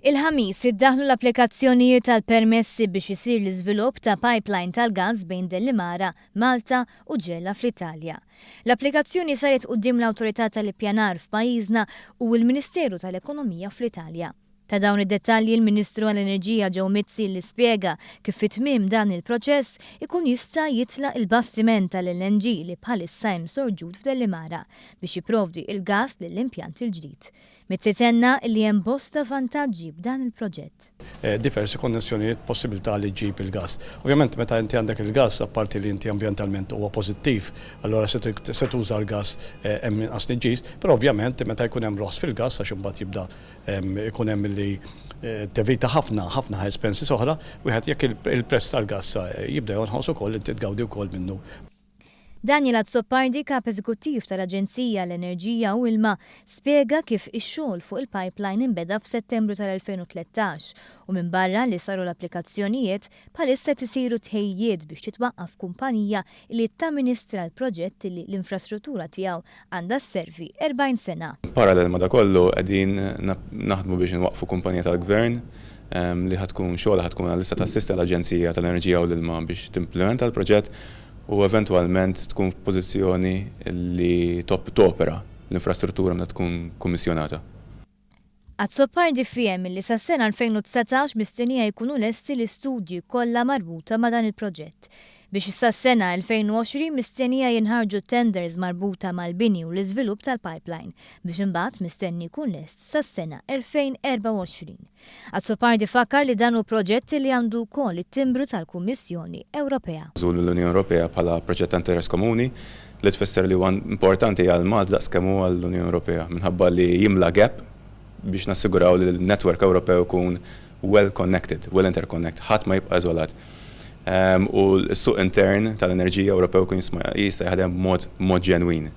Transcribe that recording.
Il-ħamis iddaħħlu l-applikazzjonijiet tal-permessi biex isir l-iżvilupp ta' pipeline tal-gas bejn Dellimara, Malta u Ġella fl-Italja. L-applikazzjoni saret quddiem l-Awtorità tal-Ippjanar f'Pajjiżna u l-Ministeru tal-Ekonomija fl-Italja. Ta' dawn id-dettalji l-Ministru għall-Enerġija ġew Mizzi li spjega kif fit-tmiem dan il-proċess ikun jista' jitlaq il-bastiment tal-LNG li bħalissa hemm sorġut f'Dellimara biex jipprovdi il-gas lill-impjant il-ġdid. Mizzi tenna li hemm bosta vantaġġi b'dan il-proġett. Diversi konnessjonijiet possibilità li ġib il-gas. Ovvjament meta inti għandek il-gas, apparti li inti ambjentalment huwa pożittiv, allora se tuża l-gas hemm inqas niġġis, però ovvjament meta jkun hemm ross fil-gas għax imbagħad jibda ikun hemm li tevita ħafna expenses oħra, wieħed jekk il-prezz tal-gas jibda jonħos ukoll inti tgawdi wkoll minnu. Daniel Azzopardi, kap eżekuttiv tal-Aġenzija l-Enerġija u Ilma, spjega kif ix-xogħol fuq il-pipeline inbeda f'Settembru tal-2013 u minn barra li saru l-applikazzjonijiet bħalissa tisiru tħejjiet biex titwaqqaf kumpanija li tamministra l-proġett li l-infrastruttura tiegħu għandha sservi 40 sena. Parallel ma' dakollu qegħdin naħdmu biex nwaqfu kumpanija tal-Gvern li ħatkun xogħla ħatkun għal-lista tassista l-Aġenzija tal-Enerġija u l-Ilma biex timplementa l-proġett u eventualment tkun f'pożizzjoni li topera l-infrastruttura meta tkun kummissjonata. Azzopardi fiem li sas-sena 2019 mistennija jkunu lesti l-istudji kollha marbuta ma' dan il-proġett. Biex sas-sena 2020 mistennija jinħarġu tenders marbuta mal-bini u l-iżvilupp tal-pipeline biex imbagħad mistenni jkun lest sas-sena 2024. Azzopardi fakkar li dan hu proġett li għandu wkoll it-timbru tal-Kummissjoni Ewropea. L-Unjoni Ewropea bħala proġett ta' interess komuni li tfisser li huwa importanti għal Malta daqskemm huwa l-Unjoni Ewropea minħabba li jimla gap biex nassiguraw li l-network Ewropew ikun well connected, well interconnected, ħadd ma jibqa' iżolat. U s-suq intern tal-enerġija Ewropew kun jista' jaħdem b'mod ġenwin.